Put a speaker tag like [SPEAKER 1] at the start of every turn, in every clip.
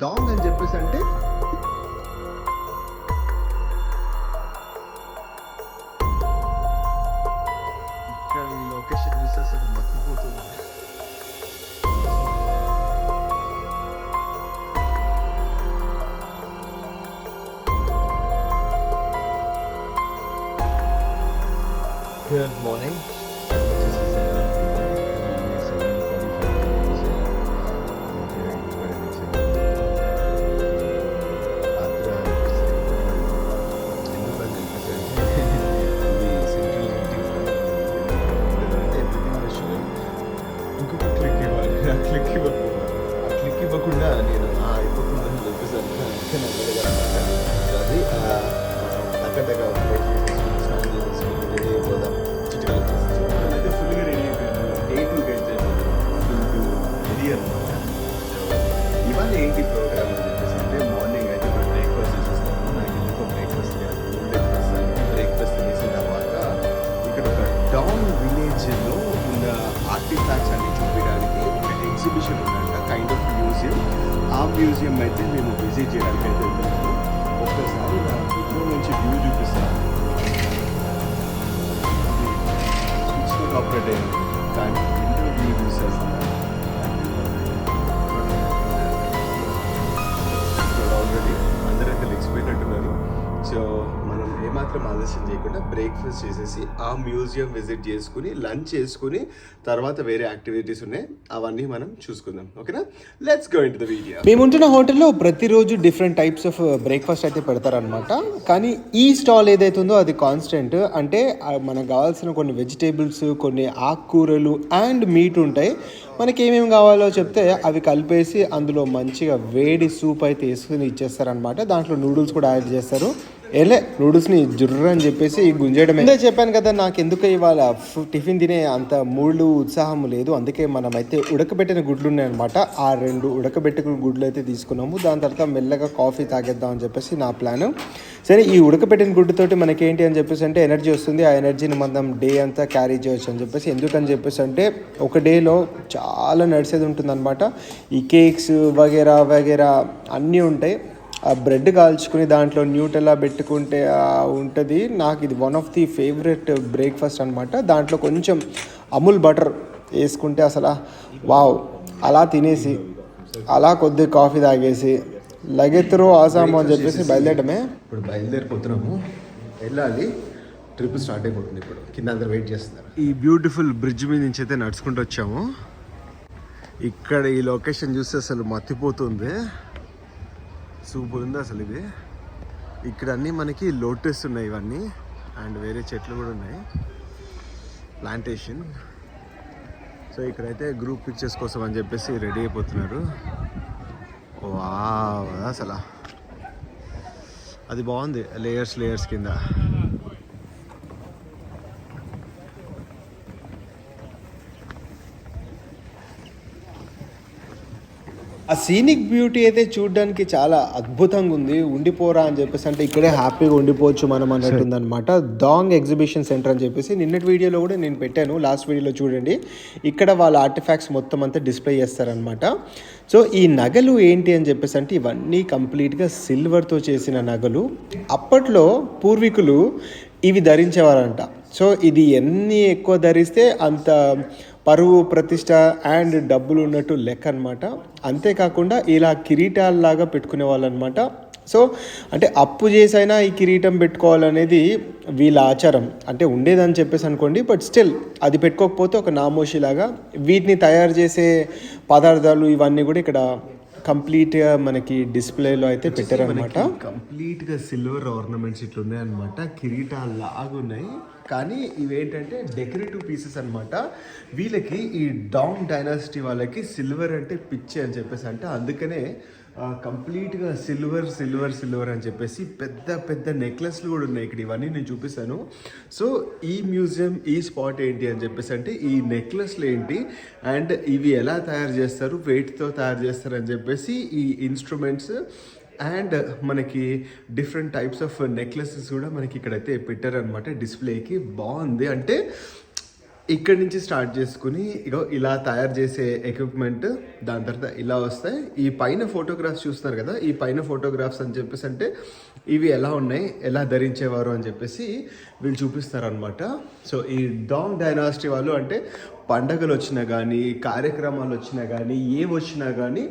[SPEAKER 1] Dong అని చెప్పేసి అంటే ఇక్కడ ఈ లొకేషన్ చూస్తే అసలు మర్చిపోతుంది. Good morning. క్లిక్ ఇవ్వకుండా నేను అయిపోతుందని చెప్పేసాను. అది దగ్గర రెడీ అయిపోదాం. అయితే ఫుల్గా రెడీ అయిపోయాను. 8కి అయితే ఫుల్ రెడీ అనమాట. ఇవాళ ఏంటి ప్రోగ్రామ్ అని చెప్పేసి అంటే మార్నింగ్ అయితే ఇప్పుడు బ్రేక్ఫాస్ట్ చేసేస్తాను. నాకు ఎందుకో బ్రేక్ఫాస్ట్ బ్రేక్ఫాస్ట్ చేసిన తర్వాత ఇక్కడ ఒక డౌన్ విలేజ్లో ఉన్న ఆర్టిఫాక్ట్స్ అన్ని చూపించడానికి ఒక ఎగ్జిబిషన్ ఉందంట, కైండ్ ఆఫ్ మ్యూజియం. ఆ మ్యూజియం అయితే మేము విజిట్ చేయడానికి అయితే వెళ్తున్నాము. ఒక్కసారి నా విండో నుంచి వ్యూ చూపిస్తాను. స్విచ్ ఆపరేట్ అయ్యింది కానీ విండో వ్యూ చూసేస్తాను. ఆల్రెడీ అందరైతే లెక్సిపోయినట్టున్నారు. సో మనం ఏమాత్రం ఆలస్యం చేయకుండా బ్రేక్ఫాస్ట్ చేసేసి ఆ మ్యూజియం విజిట్ చేసుకుని లంచ్ చేసుకుని తర్వాత వేరే యాక్టివిటీస్ ఉన్నాయి, అవన్నీ మనం చూసుకుందాం. ఓకేనా, let's go into the video.
[SPEAKER 2] మేము ఉంటున్న హోటల్లో ప్రతిరోజు డిఫరెంట్ టైప్స్ ఆఫ్ బ్రేక్ఫాస్ట్ అయితే పెడతారనమాట. కానీ ఈ స్టాల్ ఏదైతే ఉందో అది కాన్స్టెంట్. అంటే మనకు కావాల్సిన కొన్ని వెజిటేబుల్స్, కొన్ని ఆకుకూరలు అండ్ మీట్ ఉంటాయి. మనకి ఏమేమి కావాలో చెప్తే అవి కలిపేసి అందులో మంచిగా వేడి సూప్ అయితే వేసుకుని ఇచ్చేస్తారనమాట. దాంట్లో నూడిల్స్ కూడా యాడ్ చేస్తారు. నూడిల్స్ని జుర్ర అని చెప్పేసి గుంజేయడమే. ఇదే చెప్పాను కదా, నాకు ఎందుకు ఇవాళ టిఫిన్ తినే అంత మూడు ఉత్సాహం లేదు. అందుకే మనం అయితే ఉడకబెట్టిన గుడ్లు ఉన్నాయన్నమాట. ఆ 2 ఉడకబెట్టిన గుడ్లు అయితే తీసుకున్నాము. దాని తర్వాత మెల్లగా కాఫీ తాగేద్దాం అని చెప్పేసి నా ప్లాన్. సరే, ఈ ఉడకబెట్టిన గుడ్డుతోటి మనకి ఏంటి అని చెప్పేసి అంటే ఎనర్జీ వస్తుంది. ఆ ఎనర్జీని మనం డే అంతా క్యారీ చేయొచ్చు అని చెప్పేసి. ఎందుకని చెప్పేసి అంటే ఒక డేలో చాలా నడిచేది ఉంటుంది అనమాట. ఈ కేక్స్ వగేరా వగేరా అన్నీ ఉంటాయి. ఆ బ్రెడ్ కాల్చుకుని దాంట్లో న్యూటెల్లా పెట్టుకుంటే ఉంటుంది. నాకు ఇది one of the favourite breakfast అనమాట. దాంట్లో కొంచెం అమూల్ బటర్ వేసుకుంటే అసలు వావ్. అలా తినేసి అలా కొద్ది కాఫీ తాగేసి లగెత్తరో ఆసాము అని చెప్పేసి బయలుదేరడమే.
[SPEAKER 1] ఇప్పుడు బయలుదేరిపోతున్నాము, వెళ్ళాలి. ట్రిప్ స్టార్ట్ అయిపోతుంది. ఇప్పుడు కింద అందరు వెయిట్ చేస్తున్నారు. ఈ బ్యూటిఫుల్ బ్రిడ్జ్ మీద నుంచి అయితే నడుచుకుంటూ వచ్చాము. ఇక్కడ ఈ లొకేషన్ చూస్తే అసలు మత్తిపోతుంది. సూపర్ ఉంది అసలు ఇది. ఇక్కడ అన్నీ మనకి లోటస్ ఉన్నాయి ఇవన్నీ, అండ్ వేరే చెట్లు కూడా ఉన్నాయి, ప్లాంటేషన్. సో ఇక్కడైతే గ్రూప్ పిక్చర్స్ కోసం అని చెప్పేసి రెడీ అయిపోతున్నారు. వావ్, అసలు అది బాగుంది, లేయర్స్ కింద.
[SPEAKER 2] ఆ సీనిక్ బ్యూటీ అయితే చూడడానికి చాలా అద్భుతంగా ఉంది. ఉండిపోరా అని చెప్పేసి అంటే ఇక్కడే హ్యాపీగా ఉండిపోవచ్చు మనం అన్నట్టుంది అనమాట. డాంగ్ ఎగ్జిబిషన్ సెంటర్ అని చెప్పేసి నిన్నటి వీడియోలో కూడా నేను పెట్టాను, లాస్ట్ వీడియోలో చూడండి. ఇక్కడ వాళ్ళ ఆర్టిఫాక్ట్స్ మొత్తం అంతా డిస్ప్లే చేస్తారనమాట. సో ఈ నగలు ఏంటి అని చెప్పేసి అంటే ఇవన్నీ కంప్లీట్గా సిల్వర్తో చేసిన నగలు. అప్పట్లో పూర్వీకులు ఇవి ధరించేవారంట. సో ఇది ఎన్ని ఎక్కువ ధరిస్తే అంత పరువు ప్రతిష్ట అండ్ డబ్బులు ఉన్నట్టు లెక్క అనమాట. అంతేకాకుండా ఇలా కిరీటాలలాగా పెట్టుకునే వాళ్ళు అనమాట. సో అంటే అప్పు చేసైనా ఈ కిరీటం పెట్టుకోవాలనేది వీళ్ళ ఆచారం. అంటే ఉండేదని చెప్పేసి అనుకోండి, బట్ స్టిల్ అది పెట్టుకోకపోతే ఒక నామోషిలాగా. వీటిని తయారు చేసే పదార్థాలు ఇవన్నీ కూడా ఇక్కడ కంప్లీట్గా మనకి డిస్ప్లేలో అయితే పెట్టారనమాట.
[SPEAKER 1] కంప్లీట్గా సిల్వర్ ఆర్నమెంట్స్ ఇట్లా ఉన్నాయన్నమాట, కిరీటాలు లాగా ఉన్నాయి. కానీ ఇవేంటంటే డెకరేటివ్ పీసెస్ అనమాట. వీళ్ళకి ఈ డాంగ్ డైనాసిటీ వాళ్ళకి సిల్వర్ అంటే పిచ్చి అని చెప్పేసి అంటే అందుకనే కంప్లీట్గా సిల్వర్ అని చెప్పేసి పెద్ద పెద్ద నెక్లెస్లు కూడా ఉన్నాయి ఇక్కడ. ఇవన్నీ నేను చూపిస్తాను. సో ఈ మ్యూజియం, ఈ స్పాట్ ఏంటి అని చెప్పేసి అంటే ఈ నెక్లెస్లు ఏంటి అండ్ ఇవి ఎలా తయారు చేస్తారు, వెయిట్తో తయారు చేస్తారు అని చెప్పేసి ఈ ఇన్స్ట్రుమెంట్స్ అండ్ మనకి డిఫరెంట్ టైప్స్ ఆఫ్ నెక్లెసెస్ కూడా మనకి ఇక్కడైతే పెట్టారనమాట డిస్ప్లేకి. బాగుంది. అంటే ఇక్కడి నుంచి స్టార్ట్ చేసుకుని ఇగో ఇలా తయారు చేసే ఎక్విప్మెంట్, దాని తర్వాత ఇలా వస్తాయి. ఈ పైన ఫోటోగ్రాఫ్స్ చూస్తున్నారు కదా, ఈ పైన ఫోటోగ్రాఫ్స్ అని చెప్పేసి అంటే ఇవి ఎలా ఉన్నాయి, ఎలా ధరించేవారు అని చెప్పేసి వీళ్ళు చూపిస్తారు అనమాట. సో ఈ డాంగ్ డైనాసిటీ వాళ్ళు అంటే పండగలు వచ్చినా కానీ, కార్యక్రమాలు వచ్చినా కానీ, ఏవి వచ్చినా కానీ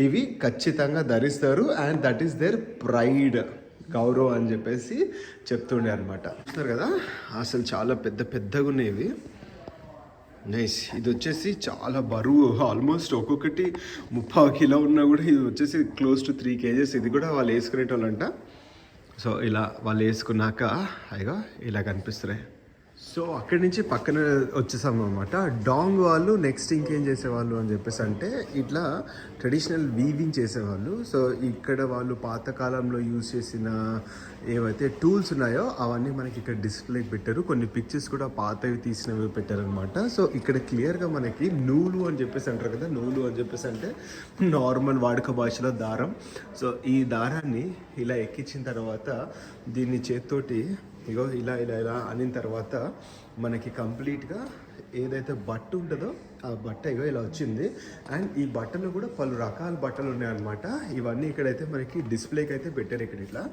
[SPEAKER 1] ఇవి ఖచ్చితంగా ధరిస్తారు. And that is their pride, గౌరవం అని చెప్పేసి చెప్తుండే అనమాట. చూస్తారు కదా అసలు చాలా పెద్ద పెద్దగా ఉన్నాయి ఇవి. నైస్. ఇది వచ్చేసి చాలా బరువు, ఆల్మోస్ట్ ఒక్కొక్కటి 30 కిలో ఉన్నా కూడా ఇది వచ్చేసి క్లోజ్ టు 3 kgs. ఇది కూడా వాళ్ళు వేసుకునేటోళ్ళంట. సో ఇలా వాళ్ళు వేసుకున్నాక అయ్యో ఇలా కనిపిస్తున్నాయి. సో అక్కడి నుంచి పక్కన వచ్చేసాం అనమాట. డాంగ్ వాళ్ళు నెక్స్ట్ ఇంకేం చేసేవాళ్ళు అని చెప్పేసి అంటే ఇట్లా ట్రెడిషనల్ వీవింగ్ చేసేవాళ్ళు. సో ఇక్కడ వాళ్ళు పాతకాలంలో యూజ్ చేసిన ఏవైతే టూల్స్ ఉన్నాయో అవన్నీ మనకి ఇక్కడ డిస్ప్లేకి పెట్టారు. కొన్ని పిక్చర్స్ కూడా పాతవి తీసినవి పెట్టారనమాట. సో ఇక్కడ క్లియర్గా మనకి నూలు అని చెప్పేసి అంటారు కదా, నూలు అని చెప్పేసి అంటే నార్మల్ వాడుక భాషలో దారం. సో ఈ దారాన్ని ఇలా ఎక్కించిన తర్వాత దీన్ని చేత్తోటి ఇగో ఇలా ఇలా ఇలా అనిన తర్వాత మనకి కంప్లీట్గా ఏదైతే బట్ట ఉంటుందో ఆ బట్ట ఇగో ఇలా వచ్చింది. అండ్ ఈ బట్టలు కూడా పలు రకాల బట్టలు ఉన్నాయన్నమాట. ఇవన్నీ ఇక్కడైతే మనకి డిస్ప్లేకి అయితే పెట్టారు. ఇక్కడ ఇట్లా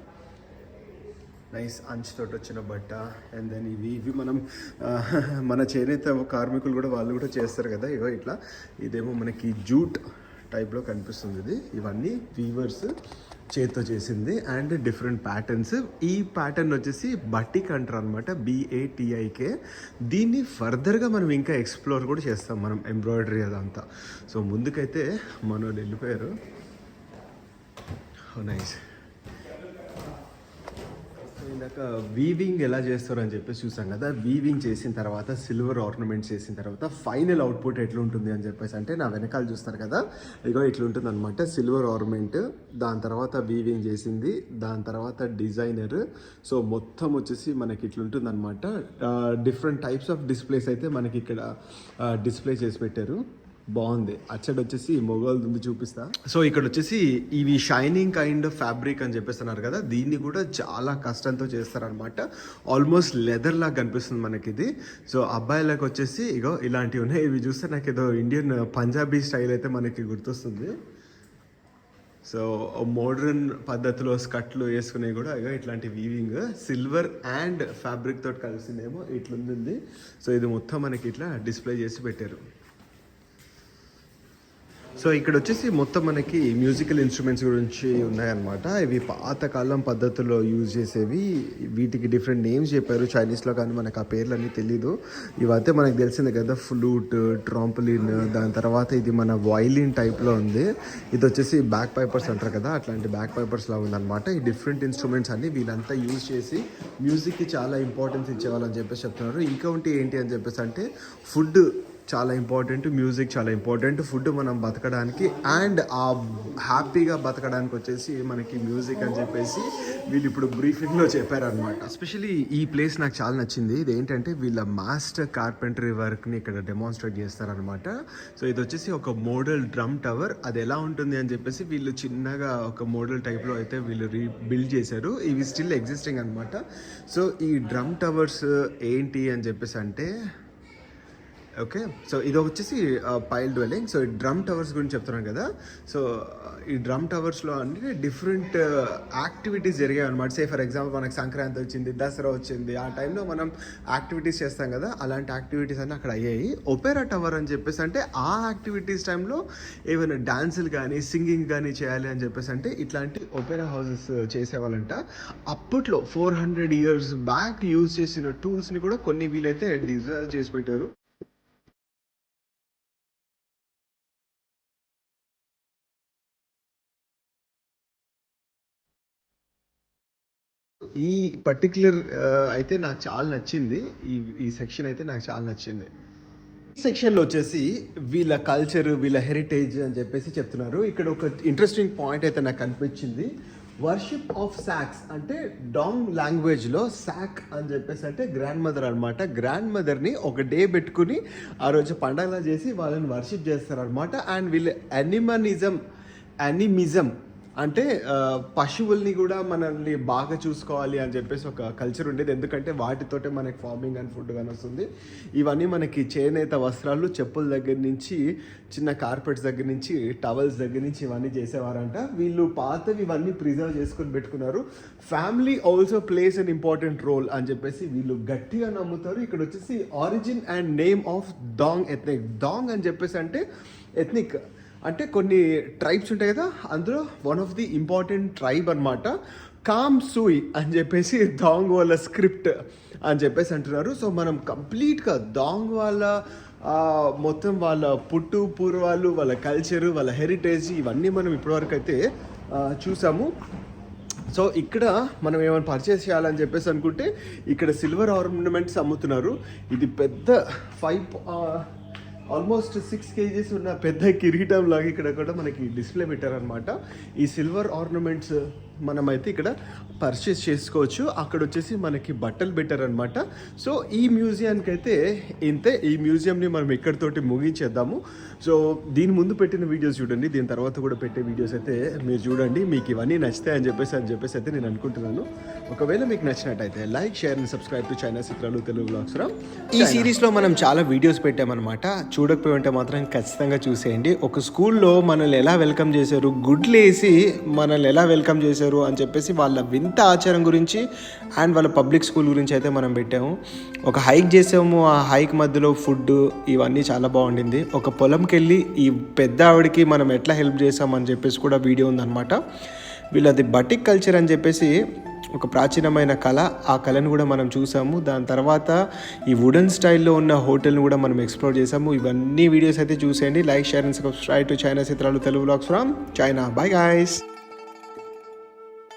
[SPEAKER 1] నైస్ అంచుతోటి వచ్చిన బట్ట. అండ్ దెన్ ఇవి మనం మన చేనేత కార్మికులు కూడా వాళ్ళు కూడా చేస్తారు కదా, ఇగో ఇట్లా. ఇదేమో మనకి జూట్ టైప్లో కనిపిస్తుంది. ఇవన్నీ వీవర్స్ చేత్తో చేసింది అండ్ డిఫరెంట్ ప్యాటర్న్స్. ఈ ప్యాటర్న్ వచ్చేసి బటిక్ అంటారు అనమాట, BATIK. దీన్ని ఫర్దర్గా మనం ఇంకా ఎక్స్ప్లోర్ కూడా చేస్తాం మనం, ఎంబ్రాయిడరీ అదంతా. సో ముందుకైతే మన వాళ్ళు వెళ్ళిపోయారు. నైస్. ఇందాక వీవింగ్ ఎలా చేస్తారు అని చెప్పేసి చూసాం కదా. వీవింగ్ చేసిన తర్వాత సిల్వర్ ఆర్నమెంట్స్ చేసిన తర్వాత ఫైనల్ అవుట్పుట్ ఎట్లుంటుంది అని చెప్పేసి అంటే నా వెనకాల చూస్తారు కదా, ఇగో ఇట్లుంటుంది అనమాట. సిల్వర్ ఆర్నమెంట్, దాని తర్వాత వీవింగ్ చేసింది, దాని తర్వాత డిజైనర్. సో మొత్తం వచ్చేసి మనకి ఇట్లుంటుంది అనమాట. డిఫరెంట్ టైప్స్ ఆఫ్ డిస్ప్లేస్ అయితే మనకి ఇక్కడ డిస్ప్లే చేసి పెట్టారు. బాగుంది. అచ్చడి వచ్చేసి మొగోల్ ఉంది, చూపిస్తా. సో ఇక్కడ వచ్చేసి ఇవి షైనింగ్ కైండ్ ఆఫ్ ఫ్యాబ్రిక్ అని చెప్పేస్తున్నారు కదా, దీన్ని కూడా చాలా కష్టంతో చేస్తారనమాట. ఆల్మోస్ట్ లెదర్ లాగా కనిపిస్తుంది మనకి ఇది. సో అబ్బాయిలకు వచ్చేసి ఇగో ఇలాంటివి ఉన్నాయి. ఇవి చూస్తే నాకు ఏదో ఇండియన్ పంజాబీ స్టైల్ అయితే మనకి గుర్తొస్తుంది. సో మోడర్న్ పద్ధతిలో స్కర్ట్లు వేసుకునేవి కూడా ఇగో ఇట్లాంటి వీవింగ్, సిల్వర్ అండ్ ఫ్యాబ్రిక్ తోటి కలిసిందేమో ఇట్లుంది. సో ఇది మొత్తం మనకి ఇట్లా డిస్ప్లే చేసి పెట్టారు. సో ఇక్కడ వచ్చేసి మొత్తం మనకి మ్యూజికల్ ఇన్స్ట్రుమెంట్స్ గురించి ఉన్నాయన్నమాట. ఇవి పాతకాలం పద్ధతుల్లో యూజ్ చేసేవి. వీటికి డిఫరెంట్ నేమ్స్ చెప్పారు చైనీస్లో, కానీ మనకు ఆ పేర్లన్నీ తెలీదు. ఇవైతే మనకు తెలిసిందే కదా, ఫ్లూట్, ట్రాంపోలిన్, దాని తర్వాత ఇది మన వైలిన్ టైప్లో ఉంది. ఇది వచ్చేసి బ్యాక్ పైపర్స్ అంటారు కదా, అట్లాంటి బ్యాక్ పైపర్స్ లాగా ఉందన్నమాట. ఈ డిఫరెంట్ ఇన్స్ట్రుమెంట్స్ అన్ని వీళ్ళంతా యూజ్ చేసి మ్యూజిక్కి చాలా ఇంపార్టెన్స్ ఇచ్చేవాళ్ళని చెప్పేసి చెప్తున్నారు. ఇంకా ఉంటే ఏంటి అని చెప్పేసి అంటే ఫుడ్ చాలా ఇంపార్టెంట్, మ్యూజిక్ చాలా ఇంపార్టెంట్. ఫుడ్ మనం బతకడానికి అండ్ ఆ హ్యాపీగా బతకడానికి వచ్చేసి మనకి మ్యూజిక్ అని చెప్పేసి వీళ్ళు ఇప్పుడు బ్రీఫింగ్లో చెప్పారనమాట. ఎస్పెషలీ ఈ ప్లేస్ నాకు చాలా నచ్చింది. ఇది ఏంటంటే వీళ్ళ మాస్టర్ కార్పెంటరీ వర్క్ని ఇక్కడ డెమాన్స్ట్రేట్ చేస్తారనమాట. సో ఇది వచ్చేసి ఒక మోడల్ డ్రమ్ టవర్. అది ఎలా ఉంటుంది అని చెప్పేసి వీళ్ళు చిన్నగా ఒక మోడల్ టైప్లో అయితే వీళ్ళు బిల్డ్ చేశారు. ఇవి స్టిల్ ఎగ్జిస్టింగ్ అనమాట. సో ఈ డ్రమ్ టవర్స్ ఏంటి అని చెప్పేసి అంటే ఓకే, సో ఇది వచ్చేసి పైల్ డ్వెల్లింగ్. సో ఈ డ్రమ్ టవర్స్ గురించి చెప్తున్నాను కదా. సో ఈ డ్రమ్ టవర్స్లో అంటే డిఫరెంట్ యాక్టివిటీస్ జరిగాయి అనమాట. సే ఫర్ ఎగ్జాంపుల్ మనకి సంక్రాంతి వచ్చింది, దసరా వచ్చింది, ఆ టైంలో మనం యాక్టివిటీస్ చేస్తాం కదా, అలాంటి యాక్టివిటీస్ అన్నీ అక్కడ అయ్యాయి. ఒపేరా టవర్ అని చెప్పేసి అంటే ఆ యాక్టివిటీస్ టైంలో ఏమైనా డాన్సులు కానీ సింగింగ్ కానీ చేయాలి అని చెప్పేసి అంటే ఇట్లాంటి ఒపేరా హౌసెస్ చేసేవాళ్ళంట. అప్పట్లో 400 years బ్యాక్ యూజ్ చేసిన టూల్స్ని కూడా కొన్ని వీలైతే డిజైన్ చేసి పెట్టారు. ఈ పర్టిక్యులర్ అయితే నాకు చాలా నచ్చింది. ఈ సెక్షన్ అయితే నాకు చాలా నచ్చింది. ఈ సెక్షన్లో వచ్చేసి వీళ్ళ కల్చర్, వీళ్ళ హెరిటేజ్ అని చెప్పేసి చెప్తున్నారు. ఇక్కడ ఒక ఇంట్రెస్టింగ్ పాయింట్ అయితే నాకు అనిపించింది. వర్షిప్ ఆఫ్ సాక్స్ అంటే డాంగ్ లాంగ్వేజ్లో సాక్ అని చెప్పేసి అంటే గ్రాండ్ మదర్ అనమాట. గ్రాండ్ మదర్ని ఒక డే పెట్టుకుని ఆ రోజు పండగలా చేసి వాళ్ళని వర్షిప్ చేస్తారనమాట. అండ్ వీళ్ళు యానిమిజం అంటే పశువుల్ని కూడా మనల్ని బాగా చూసుకోవాలి అని చెప్పేసి ఒక కల్చర్ ఉండేది. ఎందుకంటే వాటితోటే మనకి ఫార్మింగ్ అండ్ ఫుడ్ కానీ వస్తుంది. ఇవన్నీ మనకి చేనేత వస్త్రాలు, చెప్పుల దగ్గర నుంచి చిన్న కార్పెట్స్ దగ్గర నుంచి టవల్స్ దగ్గర నుంచి ఇవన్నీ చేసేవారంట. వీళ్ళు పాతవి ఇవన్నీ ప్రిజర్వ్ చేసుకొని పెట్టుకున్నారు. Family also plays an important role అని చెప్పేసి వీళ్ళు గట్టిగా నమ్ముతారు. ఇక్కడ వచ్చేసి origin and name of Dang ethnic. Dang అని చెప్పేసి అంటే ఎథ్నిక్ అంటే కొన్ని ట్రైబ్స్ ఉంటాయి కదా, అందులో one of the important tribe అనమాట కామ్ సూయ్ అని చెప్పేసి డాంగ్ వాళ్ళ స్క్రిప్ట్ అని చెప్పేసి అంటున్నారు. సో మనం కంప్లీట్గా డాంగ్ వాళ్ళ మొత్తం వాళ్ళ పుట్టు పూర్వాలు, వాళ్ళ కల్చరు, వాళ్ళ హెరిటేజ్ ఇవన్నీ మనం ఇప్పటివరకు అయితే చూసాము. సో ఇక్కడ మనం ఏమైనా పర్చేస్ చేయాలని చెప్పేసి అనుకుంటే ఇక్కడ సిల్వర్ ఆర్నమెంట్స్ అమ్ముతున్నారు. ఇది పెద్ద ఆల్మోస్ట్ 6 kgs ఉన్న పెద్ద కిరీటం లాగా ఇక్కడ కూడా మనకి డిస్ప్లే పెట్టారనమాట. ఈ సిల్వర్ ఆర్నమెంట్స్ మనమైతే ఇక్కడ పర్చేస్ చేసుకోవచ్చు. అక్కడ వచ్చేసి మనకి బట్టలు పెట్టారనమాట. సో ఈ మ్యూజియానికి అయితే ఇంతే. ఈ మ్యూజియంని మనం ఇక్కడితోటి ముగించేద్దాము. సో దీని ముందు పెట్టిన వీడియోస్ చూడండి, దీని తర్వాత కూడా పెట్టే వీడియోస్ అయితే మీరు చూడండి. మీకు ఇవన్నీ నచ్చుతాయని చెప్పేసి అయితే నేను అనుకుంటున్నాను. ఒకవేళ మీకు నచ్చినట్టయితే like, share and subscribe to China చిత్రాలు తెలుగు వ్లాగ్స్ ఫ్రమ్.
[SPEAKER 2] ఈ సిరీస్లో మనం చాలా వీడియోస్ పెట్టామన్నమాట. చూడకపోయి ఉంటే మాత్రం ఖచ్చితంగా చూసేయండి. ఒక స్కూల్లో మనల్ని ఎలా వెల్కమ్ చేశారు, గుడ్లు వేసి మనల్ని ఎలా వెల్కమ్ చేశారు అని చెప్పేసి వాళ్ళ వింత ఆచారం గురించి అండ్ వాళ్ళ పబ్లిక్ స్కూల్ గురించి అయితే మనం పెట్టాము. ఒక హైక్ చేసాము, ఆ హైక్ మధ్యలో ఫుడ్ ఇవన్నీ చాలా బాగుండింది. ఒక పొలంకి వెళ్ళి ఈ పెద్ద ఆవిడకి మనం ఎట్లా హెల్ప్ చేసామని చెప్పేసి కూడా వీడియో ఉందన్నమాట. వీళ్ళది బటిక్ కల్చర్ అని చెప్పేసి ఒక ప్రాచీనమైన కళ, ఆ కళను కూడా మనం చూసాము. దాని తర్వాత ఈ వుడెన్ స్టైల్లో ఉన్న హోటల్ని కూడా మనం ఎక్స్ప్లోర్ చేసాము. ఇవన్నీ వీడియోస్ అయితే చూసేయండి. Like, share and subscribe to China చిత్రాలు Telugu vlogs from China. Bye guys.